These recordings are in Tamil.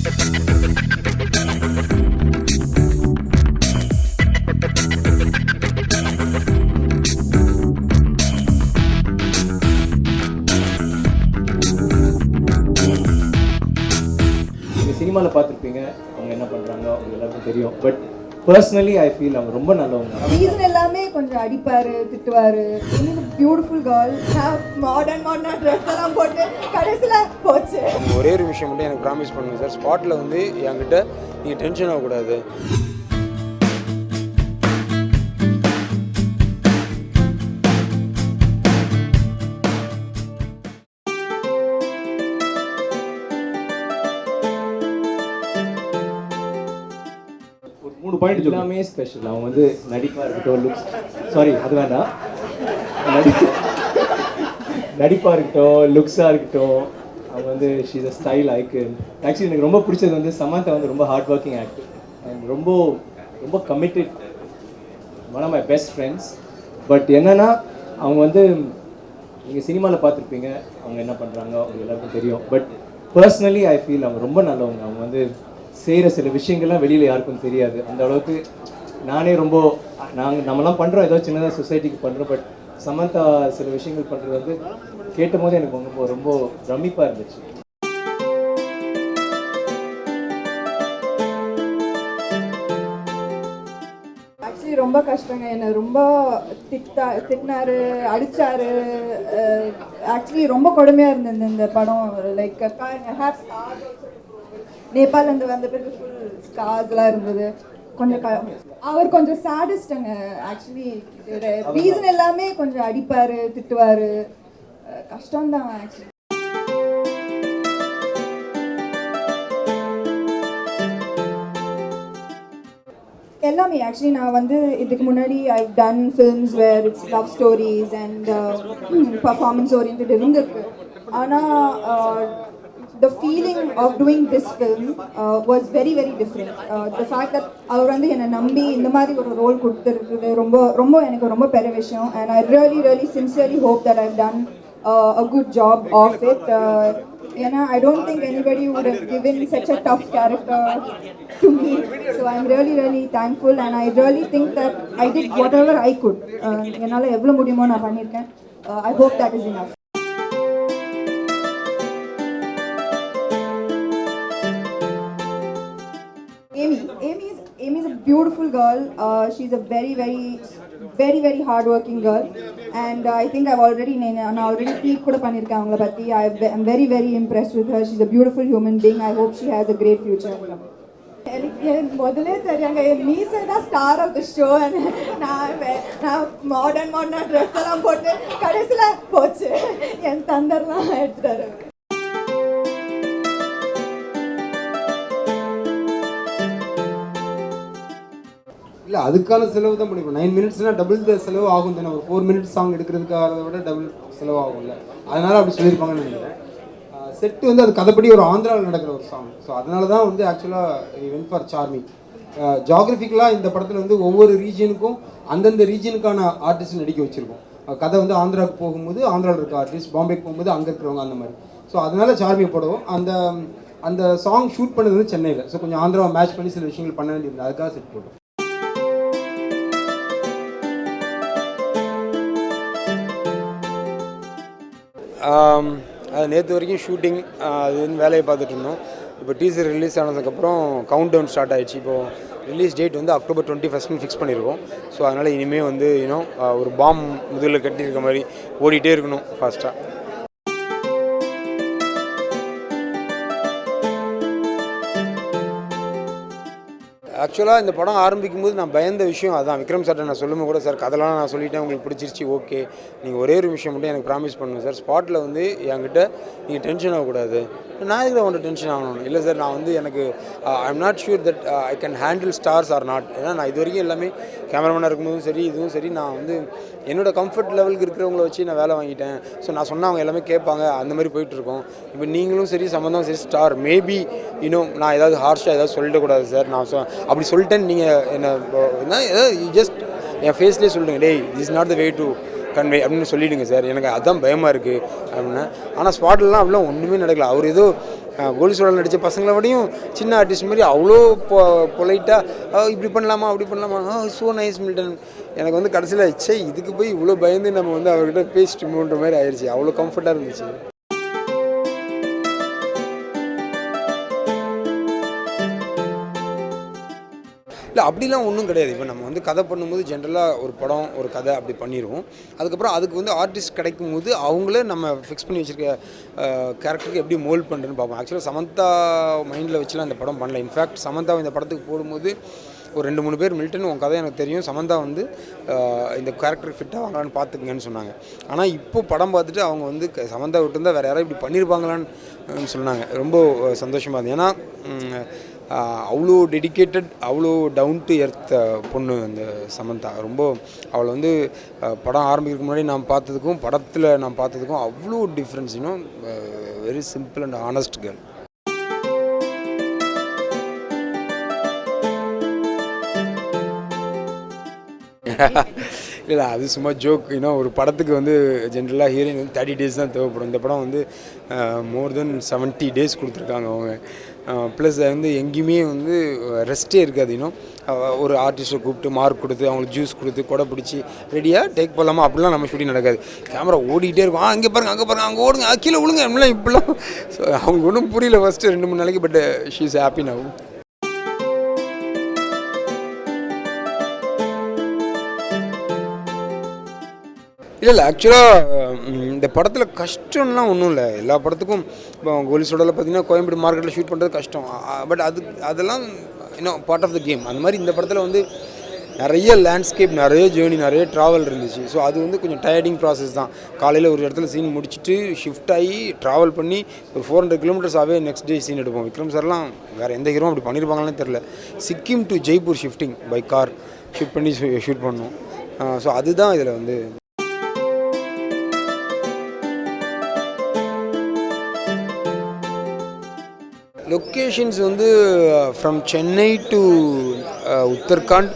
சினிமாவில் பார்த்துருப்பீங்க அவங்க என்ன பண்ணுறாங்க அவங்க எல்லாருக்கும் தெரியும். பட் பர்சனலி ஐ ஃபீல் அவங்க ரொம்ப நல்லவங்க. ரீசன் எல்லாமே கொஞ்சம் அடிப்பாரு திட்டுவாரு. பியூட்டிஃபுல் கேர்ள் மாடர்ன் ட்ரெஸ் எல்லாம் போட்டு கடைசியில் போச்சு. ஒரே ஒரு விஷயம் மட்டும் எனக்கு ப்ராமிஸ் பண்ணுங்க சார், ஸ்பாட்டில் வந்து என்கிட்ட நீங்கள் டென்ஷன் ஆகக்கூடாது. எல்லாமே ஸ்பெஷல். அவங்க வந்து நடிப்பாக இருக்கட்டும், லுக்ஸ் அது வேண்டாம், நடிப்பாக இருக்கட்டும், லுக்ஸாக இருக்கட்டும், அவங்க வந்து she's a style icon. Actually எனக்கு ரொம்ப பிடிச்சது வந்து சமந்தா வந்து ரொம்ப ஹார்ட் ஒர்க்கிங் ஆக்டர் அண்ட் ரொம்ப ரொம்ப committed, one of my best friends. But என்னென்னா அவங்க வந்து நீங்கள் சினிமாவில் பார்த்துருப்பீங்க அவங்க என்ன பண்ணுறாங்க அவங்க எல்லாருக்கும் தெரியும். பட் பர்சனலி ஐ ஃபீல் அவங்க ரொம்ப நல்லவங்க. அவங்க வந்து செய்கிற சில விஷயங்கள்லாம் வெளியில் யாருக்கும் தெரியாது. அந்த அளவுக்கு நானே ரொம்ப நம்மலாம் பண்ணுறோம், ஏதோ சின்னதாக சொசைட்டிக்கு பண்ணுறோம். பட் சமந்தா சில விஷயங்கள் பண்ணுறது வந்து கேட்டும் போது எனக்கு ரொம்ப பிரமிப்பாக இருந்துச்சு. ஆக்சுவலி ரொம்ப கஷ்டங்க. என்னை ரொம்ப திட்டினாரு, அடித்தாரு. ஆக்சுவலி ரொம்ப கொடுமையாக இருந்தது இந்த படம். லைக் நேபாளிலேருந்து வந்த பிறகு ஃபுல் ஸ்கார்ஸ்லாம் இருந்தது. அவர் கொஞ்சம் சேடிஸ்டுங்க. ஆக்சுவலி ரீசன் எல்லாமே கொஞ்சம் அடிப்பார் திட்டுவார். கஷ்டம்தான் ஆக்சுவலி. எல்லாமே ஆக்சுவலி நான் வந்து இதுக்கு முன்னாடி I done films where it's love stories and performance orient இருந்திருக்கு. ஆனால் the feeling of doing this film was very very different. The fact that அவர் வந்து என்னை நம்பி இந்த மாதிரி ஒரு ரோல் கொடுத்துருக்குது ரொம்ப எனக்கு ரொம்ப பெரிய விஷயம். And I really sincerely hope that I've done a good job of it. ஏன்னா I don't think anybody would have given such a tough character to me. So I'm really thankful and I really think that I did whatever I could. என்னால் எவ்வளோ முடியுமோ நான் பண்ணியிருக்கேன். I hope that is enough. Amy is a beautiful girl. She's a very hard-working girl, and I think I've already tweet kuda pannirken avangala patti. I'm very impressed with her. She's a beautiful human being. I hope she has a great future. எனக்கு முதலே தெரியாங்க மீசை தான் ஸ்டார் ஆஃப் த ஷோ. நான் மாடர்ன் ட்ரெஸ் எல்லாம் போட்டு கடைசியில் போச்சு. என் தந்தர்லாம் எடுத்துட்டாரு. இல்லை அதுக்கான செலவு தான் பண்ணிப்போம். 9 மினிட்ஸ்னால் டபுள் த செலவு ஆகும் தானே. ஒரு 4 மினிட்ஸ் சாங் எடுக்கிறதுக்காக விட டபுள் செலவு ஆகும்ல. அதனால் அப்படி சொல்லியிருப்பாங்கன்னு நினைக்கிறேன். செட்டு வந்து அது கதைப்படி ஒரு ஆந்திராவில் நடக்கிற ஒரு சாங். ஸோ அதனால தான் வந்து ஆக்சுவலாக வென் ஃபார் சார்மி. ஜாகிரபிக்கலாக இந்த படத்தில் வந்து ஒவ்வொரு ரீஜனுக்கும் அந்தந்த ரீஜனுக்கான ஆர்டிஸ்ட் நடிக்க வச்சுருக்கோம். கதை வந்து ஆந்திராவுக்கு போகும்போது ஆந்திராவில் இருக்க ஆர்டிஸ்ட், பாம்பேக்கு போகும்போது அங்கே இருக்கிறவங்க, அந்த மாதிரி. ஸோ அதனால் சார்மியை போடுவோம். அந்த சாங் ஷூட் பண்ணது வந்து சென்னையில். ஸோ கொஞ்சம் ஆந்திராவை மேட்ச் பண்ணி சில விஷயங்கள் பண்ண வேண்டியிருந்தது. அதுக்காக செட் போட்டோம். அது நேற்று வரைக்கும் ஷூட்டிங் அது வந்து வேலையை பார்த்துட்டு இருந்தோம். இப்போ டீசர் ரிலீஸ் ஆனதுக்கப்புறம் கவுண்ட் டவுன் ஸ்டார்ட் ஆகிடுச்சு. இப்போது ரிலீஸ் டேட் வந்து October 21 ஃபிக்ஸ் பண்ணியிருக்கோம். ஸோ அதனால் இனிமேல் வந்து ஒரு பாம் முதுகில் கட்டியிருக்க மாதிரி ஓடிட்டே இருக்கணும் ஃபாஸ்ட்டாக. ஆக்சுவலாக இந்த படம் ஆரம்பிக்கும் போது நான் பயந்த விஷயம் அதான். விக்ரம் சார்ட்ட நான் சொல்லும்போது கூட, சார் கதெல்லாம் நான் சொல்லிட்டேன், உங்களுக்கு பிடிச்சிருச்சு, ஓகே, நீங்கள் ஒரே ஒரு விஷயம் மட்டும் எனக்கு ப்ராமிஸ் பண்ணுங்கள் சார், ஸ்பாட்டில் வந்து என்கிட்ட நீங்கள் டென்ஷன் ஆகக்கூடாது. நான் இதுக்கு ஒன்று டென்ஷன் ஆகணும். இல்லை சார், நான் வந்து எனக்கு I am not sure that I can handle stars R not. ஏன்னா நான் இது வரைக்கும் எல்லாமே கேமராமேனாக இருக்கும்போதும் சரி, இதுவும் சரி, நான் வந்து என்னோடய கம்ஃபர்ட் லெவலுக்கு இருக்கிறவங்கள வச்சு நான் வேலை வாங்கிட்டேன். ஸோ நான் சொன்னால் அவங்க எல்லாமே கேட்பாங்க, அந்த மாதிரி போயிட்டுருக்கோம். இப்போ நீங்களும் சரி, சம்மந்தம் சரி, ஸ்டார் மேபி நான் ஏதாவது ஹார்ஷாக ஏதாவது சொல்லிடக்கூடாது சார். நான் அப்படி சொல்லிட்டேன்னு நீங்கள் என்ன ஜஸ்ட் என் ஃபேஸ்லேயே சொல்லுங்கள், டேய் this is not the way to convey அப்படின்னு சொல்லிவிடுங்க சார், எனக்கு அதுதான் பயமாக இருக்குது அப்படின்னா. ஆனால் ஸ்பாட்லலாம் அப்படிலாம் ஒன்றுமே நடக்கல. அவர் ஏதோ கோலி சோடாவில் நடித்த பசங்களை விடையும் சின்ன ஆர்டிஸ்ட் மாதிரி அவ்வளோ பொலைட்டாக இப்படி பண்ணலாமா அப்படி பண்ணலாமா, ஸோ நைஸ் மில்டன். எனக்கு வந்து கடைசியில் இதுக்கு போய் இவ்வளோ பயந்து நம்ம வந்து அவர்கிட்ட பேசிட்டுமோன்ற மாதிரி ஆயிடுச்சு. அவ்வளோ கம்ஃபர்ட்டாக இருந்துச்சு. இல்லை அப்படிலாம் ஒன்றும் கிடையாது. இப்போ நம்ம வந்து கதை பண்ணும்போது ஜென்ரலாக ஒரு படம் ஒரு கதை அப்படி பண்ணிடுவோம். அதுக்கப்புறம் அதுக்கு வந்து ஆர்டிஸ்ட் கிடைக்கும் போது அவங்களே நம்ம ஃபிக்ஸ் பண்ணி வச்சுருக்க கேரக்டருக்கு எப்படி மோல்ட் பண்ணுறேன்னு பார்ப்போம். ஆக்சுவலாக சமந்தா மைண்டில் வச்சுலாம் இந்த படம் பண்ணல. இன்ஃபேக்ட் சமந்தா இந்த படத்துக்கு போடும்போது ஒரு 2-3 பேர் மில்டன் உன் கதை எனக்கு தெரியும், சமந்தா வந்து இந்த கேரக்டருக்கு ஃபிட்டாக வாங்கலான்னு பார்த்துக்குங்கன்னு சொன்னாங்க. ஆனால் இப்போ படம் பார்த்துட்டு அவங்க வந்து சமந்தா விட்டுருந்தா வேறு யாராவது இப்படி பண்ணியிருப்பாங்களான்னு சொன்னாங்க. ரொம்ப சந்தோஷமாக இருந்தது. ஏன்னா அவ்வளோ டெடிக்கேட்டட், அவ்வளோ டவுன் டு எர்த் பொண்ணு அந்த சமந்தா. ரொம்ப அவளை வந்து படம் ஆரம்பிக்கிறதுக்கு முன்னாடி நான் பார்த்ததுக்கும் படத்தில் நான் பார்த்ததுக்கும் அவ்வளோ டிஃப்ரென்ஸ். இன்னும் very simple and honest girl. இல்லை அது சும்மா ஜோக். இன்னும் ஒரு படத்துக்கு வந்து ஜென்ரலாக ஹீரோயின் வந்து 30 days தான் தேவைப்படும். இந்த படம் வந்து மோர் தென் 70 days கொடுத்துருக்காங்க அவங்க. ப்ளஸ் வந்து எங்கேயுமே வந்து ரெஸ்ட்டே இருக்காது. இன்னும் ஒரு ஆர்டிஸ்ட்டை கூப்பிட்டு மார்க் கொடுத்து அவங்களுக்கு ஜூஸ் கொடுத்து கொடை பிடிச்சி ரெடியாக டேக் போடலாமா அப்படிலாம் நம்ம ஷூட்டிங் நடக்காது. கேமரா ஓடிக்கிட்டே இருக்கும். அங்கே பாருங்கள் அங்கே பாருங்கள் அங்கே ஓடுங்க கீழே விழுங்க அப்படிலாம் இப்படிலாம். ஸோ அவங்களுக்கு ஒன்றும் புரியல ஃபஸ்ட்டு 2-3 நாளைக்கு. But she is happy now. இல்லை ஆக்சுவலாக இந்த படத்தில் கஷ்டம்லாம் ஒன்றும் இல்லை. எல்லா படத்துக்கும் இப்போ கோலி சோடாவில் பார்த்தீங்கன்னா கோயம்பேடு மார்க்கெட்டில் ஷூட் பண்ணுறது கஷ்டம். பட் அதெல்லாம் இன்னும் பார்ட் ஆஃப் த கேம். அந்த மாதிரி இந்த படத்தில் வந்து நிறைய லேண்ட்ஸ்கேப், நிறைய ஜேர்னி, நிறைய ட்ராவல் இருந்துச்சு. ஸோ அது வந்து கொஞ்சம் டயர்டிங் ப்ராசஸ் தான். காலையில் ஒரு இடத்துல சீன் முடிச்சுட்டு ஷிஃப்ட் ஆகி ட்ராவல் பண்ணி ஒரு 400 kilometers ஆகவே நெக்ஸ்ட் டே சீன் எடுப்போம். விக்ரம் சார்லாம் வேறு எந்த ஹீரோ அப்படி பண்ணியிருப்பாங்கன்னு தெரில. Sikkim to Jaipur shifting by car shoot பண்ணி ஷூட் பண்ணோம். ஸோ அதுதான் இதில் வந்து லொக்கேஷன்ஸ் வந்து ஃப்ரம் சென்னை டு உத்தரகாண்ட்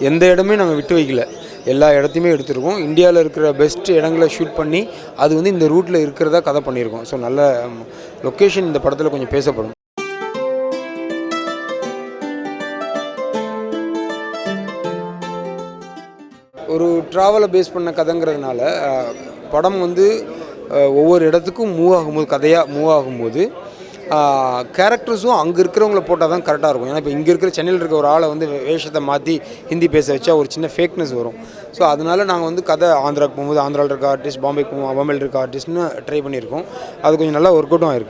எந்த இடமே நாங்கள் விட்டு வைக்கல. எல்லா இடத்தையுமே எடுத்துருக்கோம். இந்தியாவில் இருக்கிற பெஸ்ட் இடங்களை ஷூட் பண்ணி அது வந்து இந்த ரூட்டில் இருக்கிறதா கதை பண்ணியிருக்கோம். ஸோ நல்ல லொக்கேஷன் இந்த படத்தில் கொஞ்சம் பேசப்படும். ஒரு ட்ராவலை பேஸ் பண்ண கதைங்கிறதுனால படம் வந்து ஒவ்வொரு இடத்துக்கும் மூவ் ஆகும்போது, கதையாக மூவ் ஆகும்போது கேரக்டர்ஸும் அங்கே இருக்கிறவங்கள போட்டால் தான் கரெக்டாக இருக்கும். ஏன்னா இப்போ இங்கே இருக்கிற சென்னையில் இருக்க ஒரு ஆளை வந்து வேஷத்தை மாற்றி ஹிந்தி பேச வச்சா ஒரு சின்ன ஃபேக்னஸ் வரும். ஸோ அதனால நாங்கள் வந்து கதை ஆந்திராவுக்கு போகும்போது ஆந்திராவில் இருக்க ஆர்டிஸ்ட், பாம்பேக்கு போகும்போது பாம்பேயில் இருக்க ஆர்டிஸ்ட்னு ட்ரை பண்ணியிருக்கோம். அது கொஞ்சம் நல்லா ஒர்க் அவுட்டும் ஆயிருக்கு.